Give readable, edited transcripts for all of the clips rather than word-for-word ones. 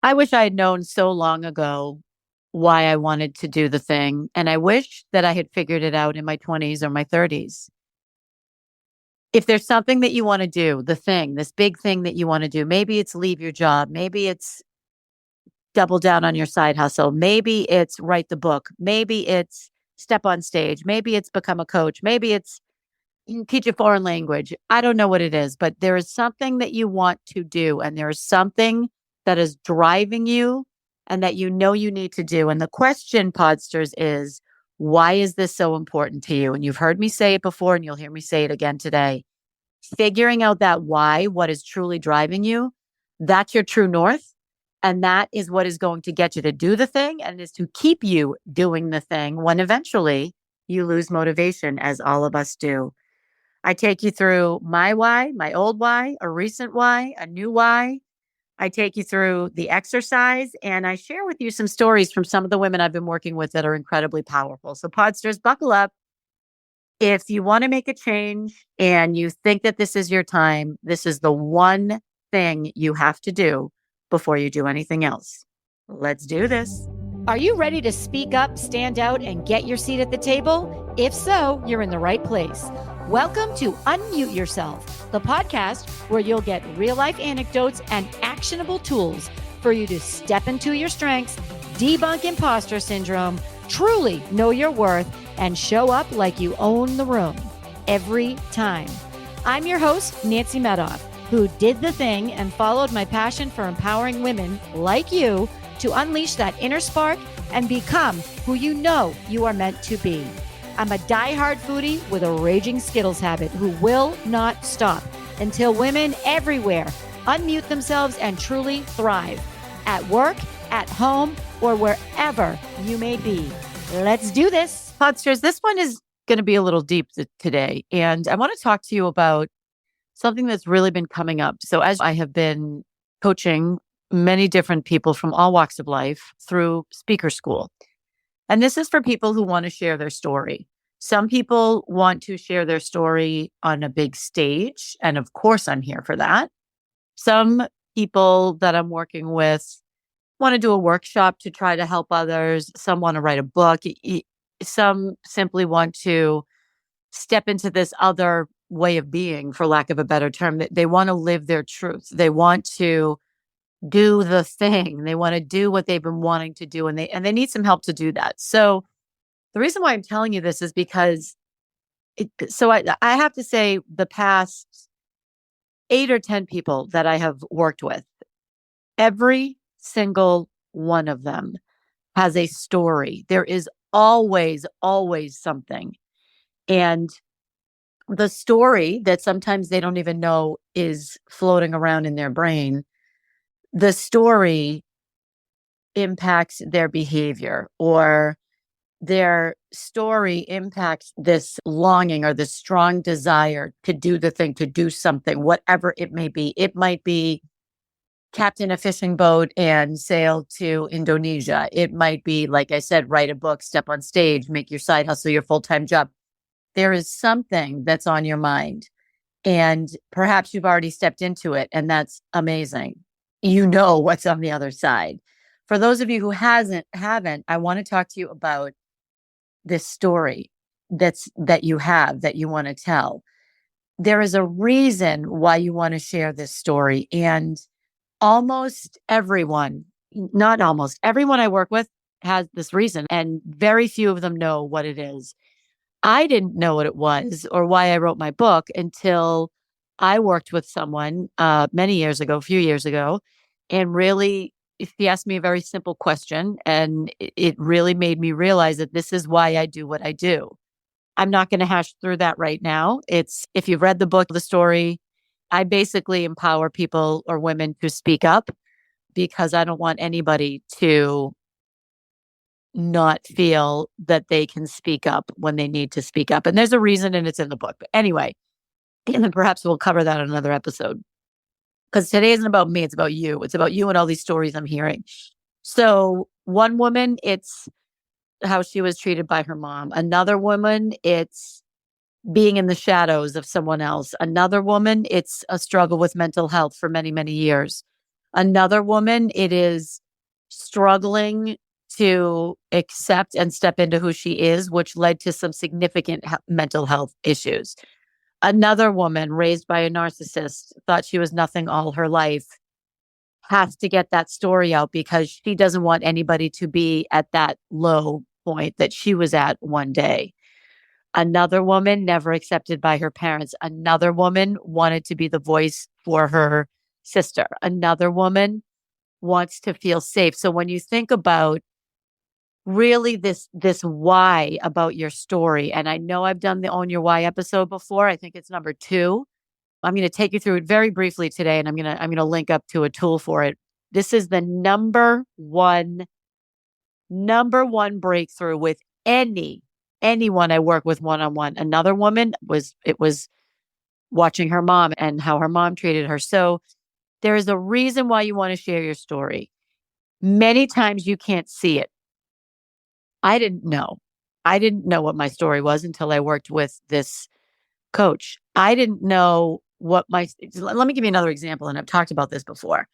I wish I had known so long ago why I wanted to do the thing. And I wish that I had figured it out in my 20s or my 30s. If there's something that you want to do, the thing, this big thing that you want to do, maybe it's leave your job, maybe it's double down on your side hustle, maybe it's write the book, maybe it's step on stage, maybe it's become a coach, maybe it's teach a foreign language. I don't know what it is, but there is something that you want to do, and there is something that is driving you and that you know you need to do. And the question, Podsters, is why is this so important to you? And you've heard me say it before, and you'll hear me say it again today. Figuring out that why, what is truly driving you, that's your true north. And that is what is going to get you to do the thing and is to keep you doing the thing when eventually you lose motivation, as all of us do. I take you through my why, my old why, a recent why, a new why. I take you through the exercise and I share with you some stories from some of the women I've been working with that are incredibly powerful. So, Podsters, buckle up. If you want to make a change and you think that this is your time, this is the one thing you have to do before you do anything else. Let's do this. Are you ready to speak up, stand out, and get your seat at the table? If so, you're in the right place. Welcome to Unmute Yourself, the podcast where you'll get real life anecdotes and actionable tools for you to step into your strengths, debunk imposter syndrome, truly know your worth, and show up like you own the room every time. I'm your host, Nancy Medoff, who did the thing and followed my passion for empowering women like you to unleash that inner spark and become who you know you are meant to be. I'm a diehard foodie with a raging Skittles habit who will not stop until women everywhere unmute themselves and truly thrive at work, at home, or wherever you may be. Let's do this. Podsters, this one is going to be a little deep today. And I want to talk to you about something that's really been coming up. So as I have been coaching many different people from all walks of life through speaker school. And this is for people who want to share their story. Some people want to share their story on a big stage. And of course, I'm here for that. Some people that I'm working with want to do a workshop to try to help others. Some want to write a book. Some simply want to step into this other way of being, for lack of a better term. They want to live their truth. They want to do the thing. They want to do what they've been wanting to do, and they need some help to do that. So the reason why I'm telling you this is because I have to say the past 8 or 10 people that I have worked with, every single one of them has a story. There is always something. And the story that sometimes they don't even know is floating around in their brain, the story impacts their behavior, or their story impacts this longing or this strong desire to do the thing, to do something, whatever it may be. It might be captain a fishing boat and sail to Indonesia. It might be, like I said, write a book, step on stage, make your side hustle your full-time job. There is something that's on your mind, and perhaps you've already stepped into it, and that's amazing. You know what's on the other side. For those of you who haven't, I want to talk to you about this story that you have, that you want to tell. There is a reason why you want to share this story, and almost everyone, not almost everyone I work with has this reason, and very few of them know what it is. I didn't know what it was or why I wrote my book until I worked with someone many years ago, a few years ago, and really, he asked me a very simple question, and it really made me realize that this is why I do what I do. I'm not going to hash through that right now. If you've read the book, the story, I basically empower people or women to speak up, because I don't want anybody to not feel that they can speak up when they need to speak up. And there's a reason, and it's in the book. But anyway, and then perhaps we'll cover that in another episode, because today isn't about me. It's about you. It's about you and all these stories I'm hearing. So one woman, it's how she was treated by her mom. Another woman, it's being in the shadows of someone else. Another woman, it's a struggle with mental health for many, many years. Another woman, it is struggling to accept and step into who she is, which led to some significant mental health issues. Another woman raised by a narcissist, thought she was nothing all her life, has to get that story out because she doesn't want anybody to be at that low point that she was at one day. Another woman never accepted by her parents. Another woman wanted to be the voice for her sister. Another woman wants to feel safe. So when you think about really this why about your story, and I know I've done the Own Your Why episode before. I think it's number 2. I'm going to take you through it very briefly today, and I'm going to link up to a tool for it. This is the number one breakthrough with anyone I work with one-on-one. Another woman was watching her mom and how her mom treated her. So there is a reason why you want to share your story. Many times you can't see it. I didn't know. I didn't know what my story was until I worked with this coach. I didn't know what let me give you another example, and I've talked about this before.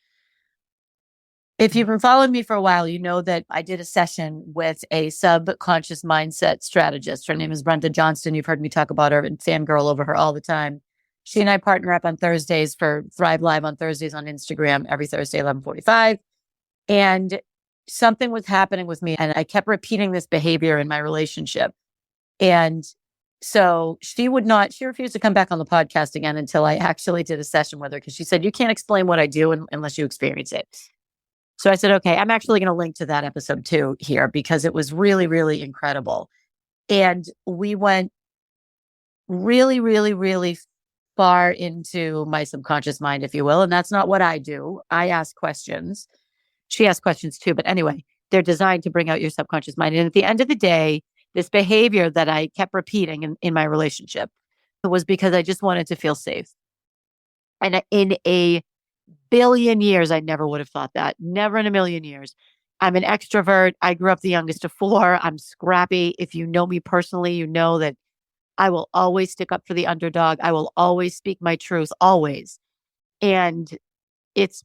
If you've been following me for a while, you know that I did a session with a subconscious mindset strategist. Her name is Brenda Johnston. You've heard me talk about her and fangirl over her all the time. She and I partner up on Thursdays for Thrive Live on Thursdays on Instagram every Thursday, 11:45. And something was happening with me, and I kept repeating this behavior in my relationship. And so she refused to come back on the podcast again until I actually did a session with her, because she said, you can't explain what I do unless you experience it. So I said, okay, I'm actually going to link to that episode too here, because it was really, really incredible. And we went really, really, really far into my subconscious mind, if you will. And that's not what I do. I ask questions. She asks questions too. But anyway, they're designed to bring out your subconscious mind. And at the end of the day, this behavior that I kept repeating in my relationship was because I just wanted to feel safe. And in a billion years, I never would have thought that. Never in a million years. I'm an extrovert. I grew up the youngest of 4. I'm scrappy. If you know me personally, you know that I will always stick up for the underdog. I will always speak my truth, always. And it's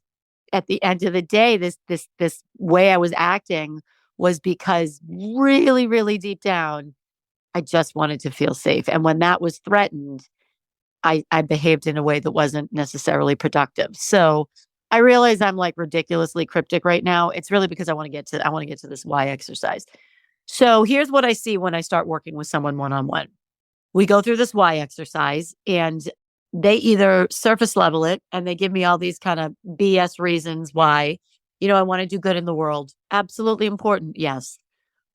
at the end of the day, this way I was acting was because really, really deep down, I just wanted to feel safe. And when that was threatened, I behaved in a way that wasn't necessarily productive. So I realize I'm like ridiculously cryptic right now. It's really because I want to get to this why exercise. So here's what I see when I start working with someone one-on-one. We go through this why exercise, and they either surface level it and they give me all these kind of BS reasons why, I want to do good in the world. Absolutely important. Yes.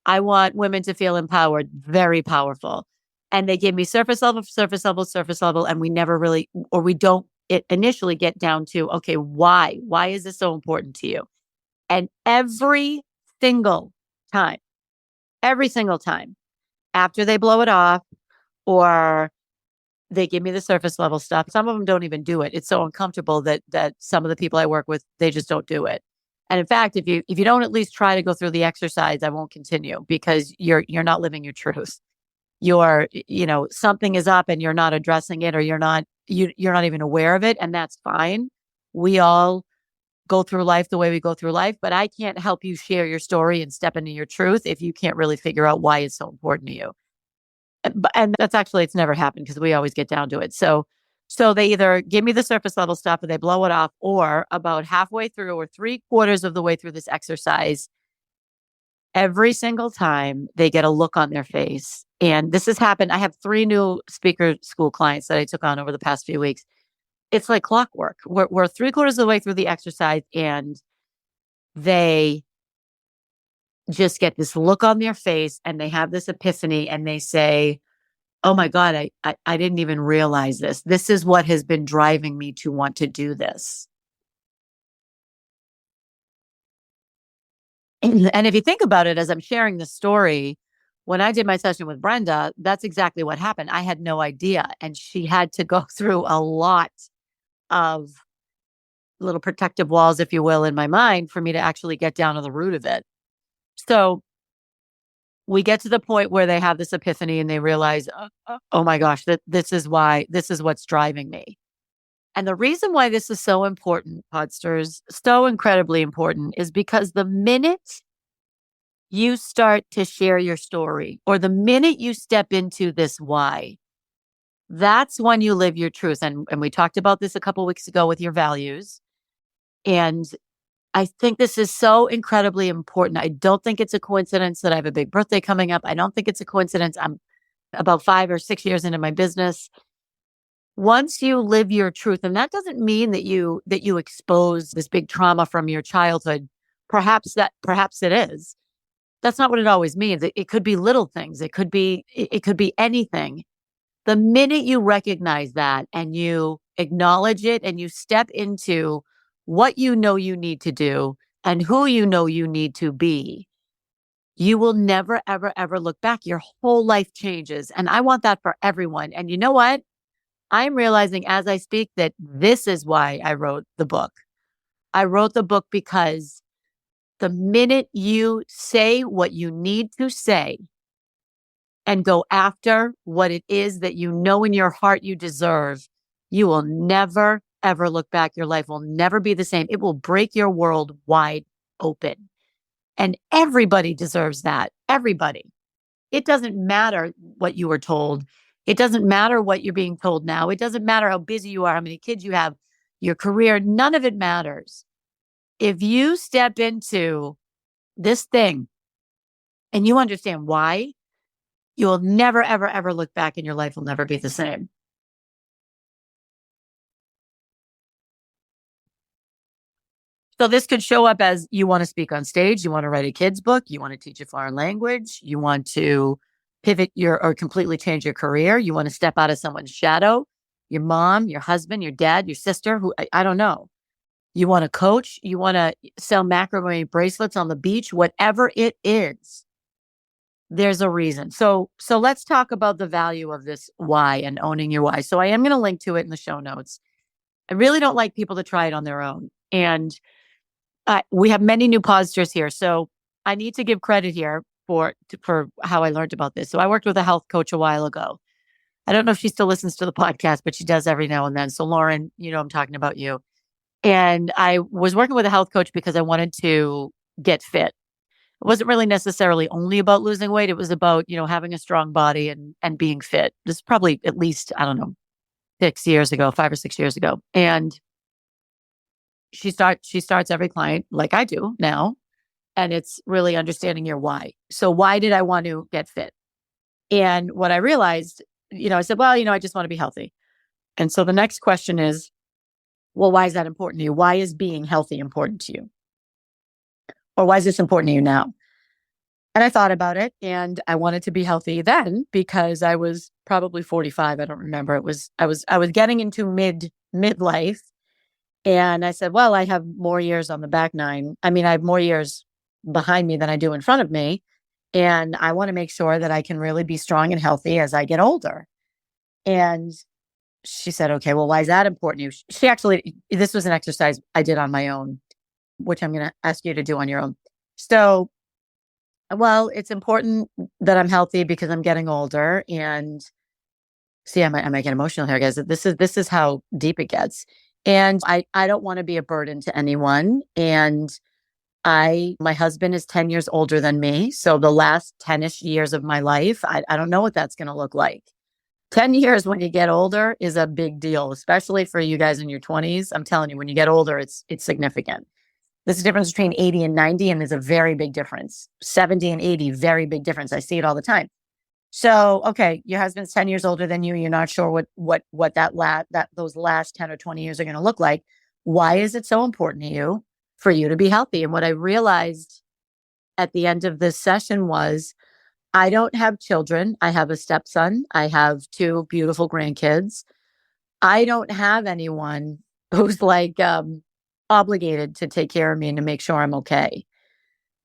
I want women to feel empowered. Very powerful. And they give me surface level, surface level, surface level. And we never really, or we don't initially get down to, okay, why? Why is this so important to you? And single time, every single time after they blow it off, or they give me the surface level stuff. Some of them don't even do it. It's so uncomfortable that some of the people I work with, they just don't do it. And in fact, if you don't at least try to go through the exercise, I won't continue, because you're not living your truth. Something is up and you're not addressing it, or you're not even aware of it, and that's fine. We all go through life the way we go through life, but I can't help you share your story and step into your truth if you can't really figure out why it's so important to you. And that's actually, it's never happened, because we always get down to it. So they either give me the surface level stuff and they blow it off, or about halfway through or 3/4 of the way through this exercise, every single time they get a look on their face. And this has happened. I have 3 new speaker school clients that I took on over the past few weeks. It's like clockwork. We're 3/4 of the way through the exercise, and they just get this look on their face, and they have this epiphany, and they say, oh my God, I didn't even realize this. This is what has been driving me to want to do this. And if you think about it, as I'm sharing the story, when I did my session with Brenda, that's exactly what happened. I had no idea. And she had to go through a lot of little protective walls, if you will, in my mind for me to actually get down to the root of it. So we get to the point where they have this epiphany and they realize, oh my gosh, this is what's driving me. And the reason why this is so important, Podsters, so incredibly important, is because the minute you start to share your story, or the minute you step into this why, that's when you live your truth. And we talked about this a couple weeks ago with your values. And I think this is so incredibly important. I don't think it's a coincidence that I have a big birthday coming up. I don't think it's a coincidence. I'm about 5 or 6 years into my business. Once you live your truth, and that doesn't mean that you expose this big trauma from your childhood. Perhaps it is. That's not what it always means. It could be little things. It could be anything. The minute you recognize that and you acknowledge it and you step into what you know you need to do and who you know you need to be, you will never, ever, ever look back. Your whole life changes. And I want that for everyone. And you know what? I'm realizing as I speak that this is why I wrote the book. I wrote the book because the minute you say what you need to say and go after what it is that you know in your heart you deserve, you will never, ever look back. Your life will never be the same. It will break your world wide open. And everybody deserves that. Everybody. It doesn't matter what you were told. It doesn't matter what you're being told now. It doesn't matter how busy you are, how many kids you have, your career. None of it matters. If you step into this thing and you understand why, you will never, ever, ever look back and your life will never be the same. So this could show up as you want to speak on stage, you want to write a kid's book, you want to teach a foreign language, you want to pivot or completely change your career, you want to step out of someone's shadow, your mom, your husband, your dad, your sister, who I don't know. You want to coach, you want to sell macrame bracelets on the beach, whatever it is. There's a reason. So let's talk about the value of this why and owning your why. So I am going to link to it in the show notes. I really don't like people to try it on their own. And we have many new Podsters here. So I need to give credit here for how I learned about this. So I worked with a health coach a while ago. I don't know if she still listens to the podcast, but she does every now and then. So Lauren, I'm talking about you. And I was working with a health coach because I wanted to get fit. It wasn't really necessarily only about losing weight. It was about, having a strong body and being fit. This is probably at least, I don't know, 6 years ago, 5 or 6 years ago. And she starts every client like I do now. And it's really understanding your why. So why did I want to get fit? And what I realized, I said, well, I just want to be healthy. And so the next question is, well, why is that important to you? Why is being healthy important to you? Or why is this important to you now? And I thought about it and I wanted to be healthy then because I was probably 45. I don't remember. I was getting into midlife. And I said, well, I have more years on the back nine. I mean, I have more years behind me than I do in front of me. And I want to make sure that I can really be strong and healthy as I get older. And she said, okay, well, why is that important to you? She actually, this was an exercise I did on my own, which I'm going to ask you to do on your own. So, well, it's important that I'm healthy because I'm getting older. And see, I might get emotional here, guys. This is how deep it gets. And I don't want to be a burden to anyone. And my husband is 10 years older than me. So the last 10-ish years of my life, I don't know what that's going to look like. 10 years when you get older is a big deal, especially for you guys in your 20s. I'm telling you, when you get older, it's significant. There's a difference between 80 and 90, and there's a very big difference. 70 and 80, very big difference. I see it all the time. So, okay, your husband's 10 years older than you. You're not sure what those last 10 or 20 years are going to look like. Why is it so important to you for you to be healthy? And what I realized at the end of this session was I don't have children. I have a stepson. I have 2 beautiful grandkids. I don't have anyone who's like obligated to take care of me and to make sure I'm okay.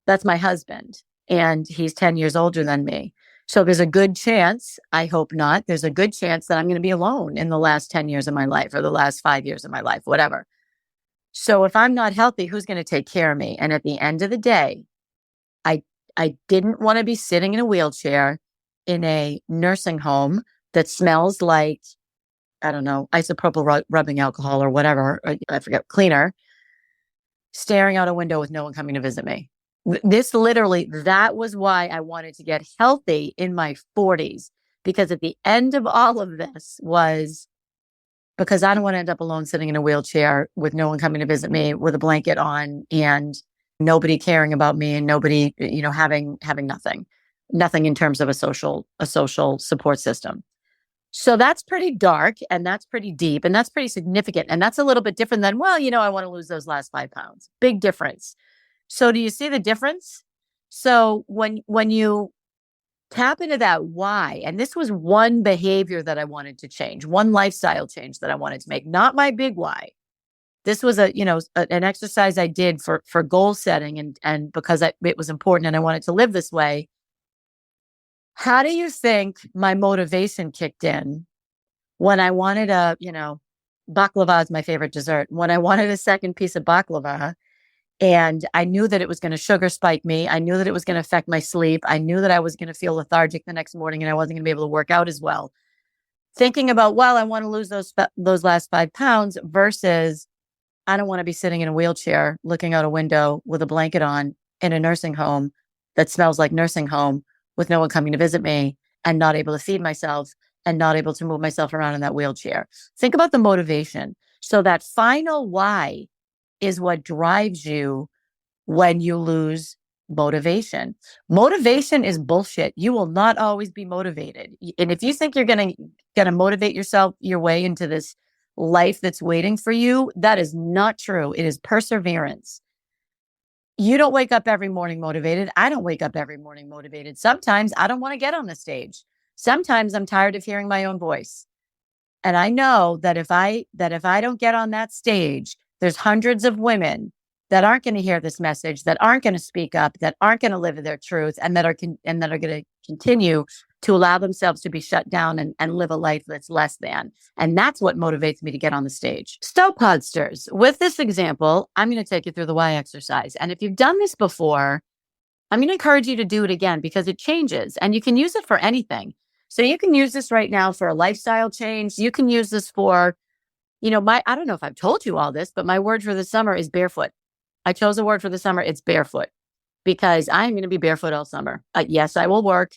That's my husband. And he's 10 years older than me. So there's a good chance, I hope not, there's a good chance that I'm going to be alone in the last 10 years of my life or the last 5 years of my life, whatever. So if I'm not healthy, who's going to take care of me? And at the end of the day, I didn't want to be sitting in a wheelchair in a nursing home that smells like I don't know, isopropyl rubbing alcohol or whatever, or I forget, cleaner, staring out a window with no one coming to visit me. This literally, that was why I wanted to get healthy in my 40s, because at the end of all of this was because I don't want to end up alone sitting in a wheelchair with no one coming to visit me with a blanket on and nobody caring about me and nobody, having nothing in terms of a social support system. So that's pretty dark and that's pretty deep and that's pretty significant. And that's a little bit different than, well, I want to lose those last 5 pounds. Big difference. So do you see the difference? So when you tap into that why, and this was one behavior that I wanted to change, one lifestyle change that I wanted to make, not my big why. This was an exercise I did for goal setting and because it was important and I wanted to live this way. How do you think my motivation kicked in when I wanted baklava is my favorite dessert. When I wanted a second piece of baklava and I knew that it was going to sugar spike me, I knew that it was going to affect my sleep. I knew that I was going to feel lethargic the next morning and I wasn't going to be able to work out as well. Thinking about, well, I want to lose those last 5 pounds versus I don't want to be sitting in a wheelchair looking out a window with a blanket on in a nursing home that smells like nursing home with no one coming to visit me and not able to feed myself and not able to move myself around in that wheelchair. Think about the motivation. So that final why is what drives you when you lose motivation. Motivation is bullshit. You will not always be motivated. And if you think you're going to motivate yourself your way into this life that's waiting for you, that is not true. It is perseverance. You don't wake up every morning motivated. I don't wake up every morning motivated. Sometimes I don't want to get on the stage. Sometimes I'm tired of hearing my own voice. And I know that if I don't get on that stage, there's hundreds of women that aren't going to hear this message, that aren't going to speak up, that aren't going to live their truth, and that are going to continue to allow themselves to be shut down and live a life that's less than. And that's what motivates me to get on the stage. So, Podsters, with this example, I'm going to take you through the why exercise. And if you've done this before, I'm going to encourage you to do it again because it changes and you can use it for anything. So you can use this right now for a lifestyle change. You can use this for, I don't know if I've told you all this, but my word for the summer is barefoot. I chose a word for the summer. It's barefoot because I'm going to be barefoot all summer. Yes, I will work.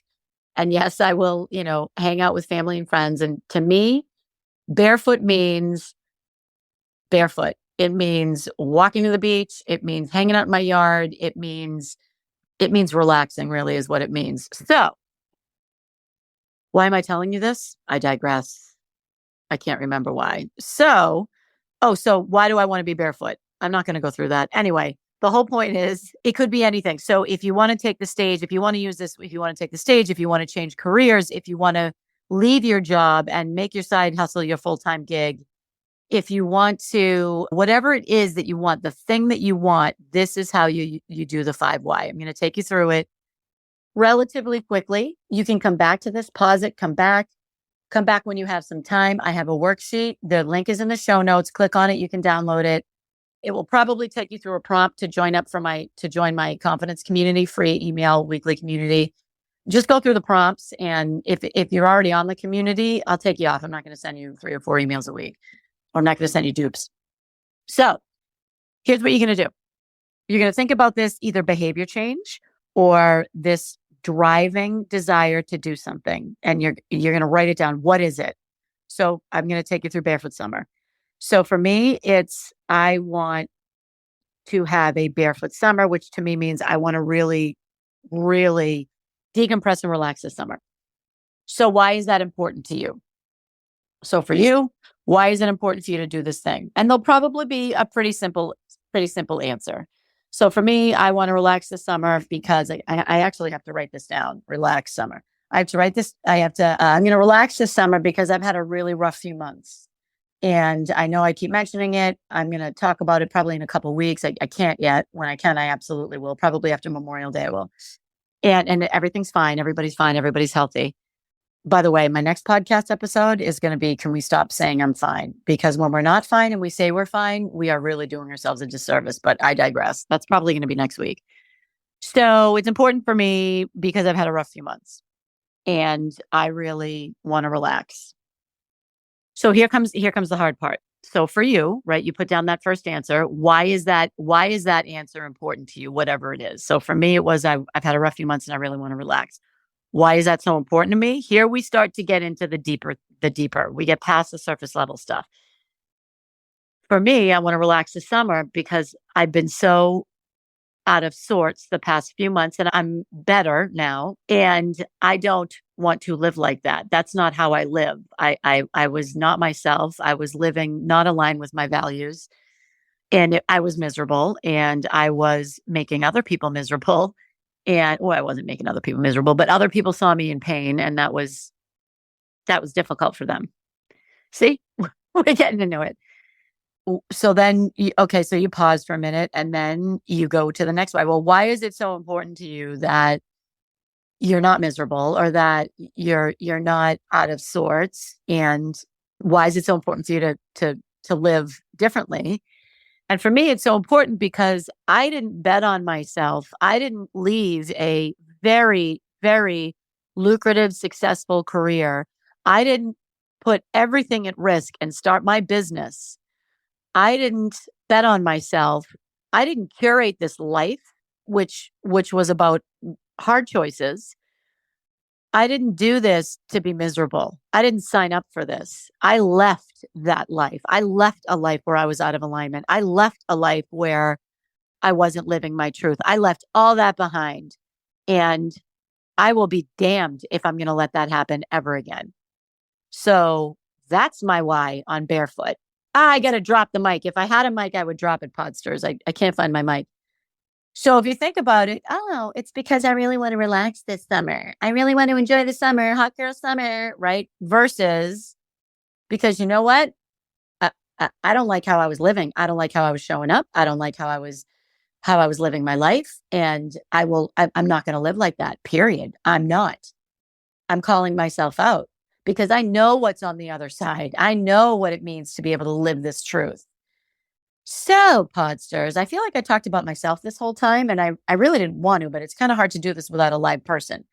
And yes, I will, hang out with family and friends. And to me, barefoot means barefoot. It means walking to the beach. It means hanging out in my yard. It means relaxing, really, is what it means. So why am I telling you this? I digress. I can't remember why. So why do I want to be barefoot? I'm not going to go through that. Anyway, the whole point is it could be anything. So if you want to take the stage, if you want to use this, if you want to take the stage, if you want to change careers, if you want to leave your job and make your side hustle your full-time gig, if you want to, whatever it is that you want, the thing that you want, this is how you do the 5 why. I'm going to take you through it relatively quickly. You can come back to this, pause it, come back when you have some time. I have a worksheet. The link is in the show notes. Click on it. You can download it. It will probably take you through a prompt to join my confidence community, free email weekly community. Just go through the prompts. And if you're already on the community, I'll take you off. I'm not going to send you 3 or 4 emails a week. I'm not going to send you dupes. So here's what you're going to do. You're going to think about this either behavior change or this driving desire to do something. And you're going to write it down. What is it? So I'm going to take you through barefoot summer. So for me, I want to have a barefoot summer, which to me means I want to really, really decompress and relax this summer. So why is that important to you? So for you, why is it important for you to do this thing? And there'll probably be a pretty simple answer. So for me, I want to relax this summer because I actually have to write this down. Relax summer. I have to write this. I'm going to relax this summer because I've had a really rough few months. And I know I keep mentioning it. I'm going to talk about it probably in a couple of weeks. I can't yet. When I can, I absolutely will. Probably after Memorial Day, I will. And everything's fine. Everybody's fine. Everybody's healthy. By the way, my next podcast episode is going to be, can we stop saying I'm fine? Because when we're not fine and we say we're fine, we are really doing ourselves a disservice. But I digress. That's probably going to be next week. So it's important for me because I've had a rough few months and I really want to relax. So here comes the hard part. So for you, right, you put down that first answer. Why is that answer important to you, whatever it is? So for me, it was I've had a rough few months and I really want to relax. Why is that so important to me? Here we start to get into the deeper. We get past the surface level stuff. For me, I want to relax this summer because I've been so out of sorts the past few months and I'm better now. And I don't want to live like that. That's not how I live. I was not myself. I was living not aligned with my values. And I was miserable and I was making other people miserable. And well, I wasn't making other people miserable, but other people saw me in pain. And that was difficult for them. See, we're getting into it. So then, okay, so you pause for a minute and then you go to the next why. Well, why is it so important to you that you're not miserable or that you're not out of sorts? And why is it so important for you to live differently? And for me, it's so important because I didn't bet on myself. I didn't leave a very, very lucrative, successful career. I didn't put everything at risk and start my business. I didn't bet on myself. I didn't curate this life, which was about hard choices. I didn't do this to be miserable. I didn't sign up for this. I left that life. I left a life where I was out of alignment. I left a life where I wasn't living my truth. I left all that behind. And I will be damned if I'm going to let that happen ever again. So that's my why on barefoot. I got to drop the mic. If I had a mic, I would drop it, Podsters. I can't find my mic. So if you think about it, oh, it's because I really want to relax this summer. I really want to enjoy the summer, hot girl summer, right? Versus because you know what? I don't like how I was living. I don't like how I was showing up. I don't like how I was living my life. And I'm not going to live like that, period. I'm not. I'm calling myself out because I know what's on the other side. I know what it means to be able to live this truth. So, Podsters, I feel like I talked about myself this whole time and I really didn't want to, but it's kind of hard to do this without a live person.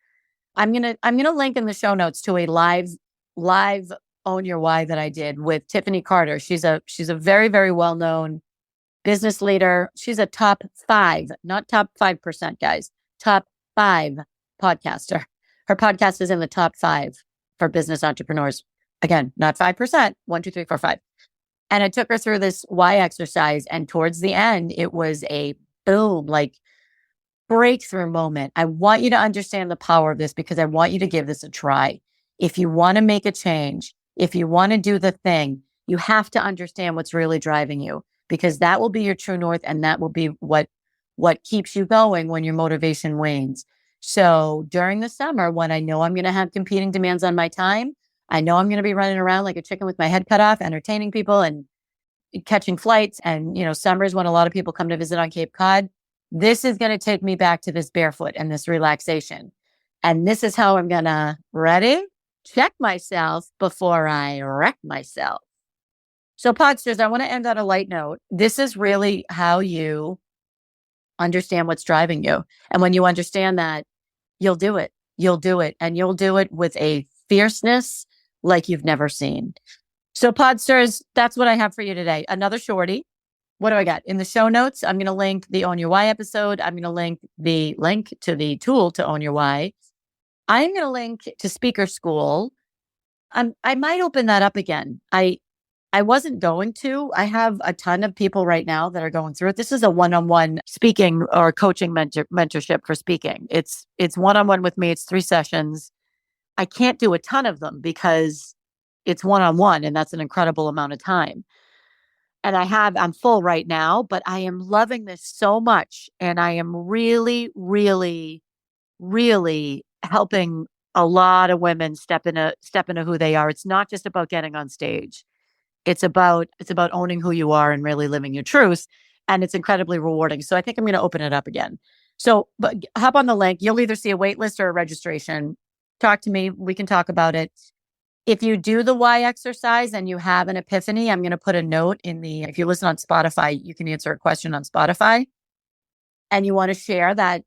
I'm gonna link in the show notes to a live Own Your Why that I did with Tiffany Carter. She's a very, very well-known business leader. She's a top 5, not top 5%, guys, top 5 podcaster. Her podcast is in the top 5 for business entrepreneurs. Again, not 5%, 1, 2, 3, 4, 5. And I took her through this why exercise. And towards the end, it was a boom, like breakthrough moment. I want you to understand the power of this because I want you to give this a try. If you want to make a change, if you want to do the thing, you have to understand what's really driving you because that will be your true north. And that will be what keeps you going when your motivation wanes. So during the summer, when I know I'm going to have competing demands on my time, I know I'm going to be running around like a chicken with my head cut off, entertaining people and catching flights. And, summers when a lot of people come to visit on Cape Cod, this is going to take me back to this barefoot and this relaxation. And this is how I'm going to, ready? Check myself before I wreck myself. So Podsters, I want to end on a light note. This is really how you understand what's driving you. And when you understand that, you'll do it. You'll do it. And you'll do it with a fierceness like you've never seen. So Podsters, that's what I have for you today. Another shorty. What do I got? In the show notes, I'm going to link the Own Your Why episode. I'm going to link the link to the tool to Own Your Why. I'm going to link to Speaker School. I might open that up again. I wasn't going to. I have a ton of people right now that are going through it. This is a one-on-one speaking or coaching mentorship for speaking. It's one-on-one with me. It's 3 sessions. I can't do a ton of them because it's one-on-one and that's an incredible amount of time. And I'm full right now, but I am loving this so much. And I am really, really, really helping a lot of women step into who they are. It's not just about getting on stage. It's about owning who you are and really living your truth. And it's incredibly rewarding. So I think I'm going to open it up again. So but hop on the link. You'll either see a wait list or a registration. Talk to me. We can talk about it. If you do the why exercise and you have an epiphany, I'm going to put a note if you listen on Spotify, you can answer a question on Spotify and you want to share that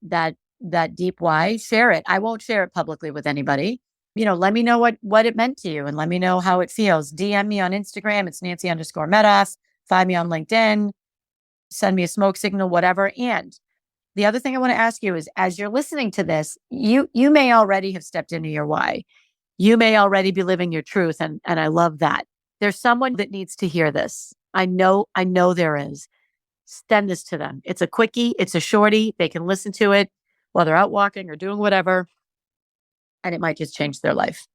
deep why, share it. I won't share it publicly with anybody. let me know what it meant to you and let me know how it feels. DM me on Instagram. It's Nancy_Medoff. Find me on LinkedIn. Send me a smoke signal, whatever. And the other thing I want to ask you is, as you're listening to this, you may already have stepped into your why. You may already be living your truth. And I love that. There's someone that needs to hear this. I know there is. Send this to them. It's a quickie. It's a shorty. They can listen to it while they're out walking or doing whatever. And it might just change their life.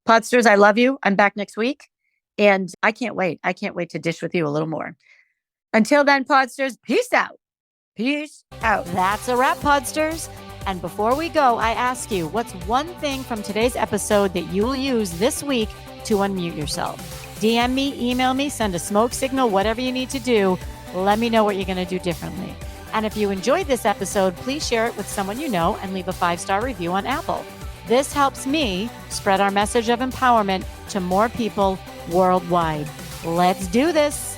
Podsters, I love you. I'm back next week. And I can't wait. I can't wait to dish with you a little more. Until then, Podsters, peace out. Peace out. That's a wrap, Podsters. And before we go, I ask you, what's one thing from today's episode that you'll use this week to unmute yourself? DM me, email me, send a smoke signal, whatever you need to do. Let me know what you're going to do differently. And if you enjoyed this episode, please share it with someone you know and leave a 5-star review on Apple. This helps me spread our message of empowerment to more people worldwide. Let's do this.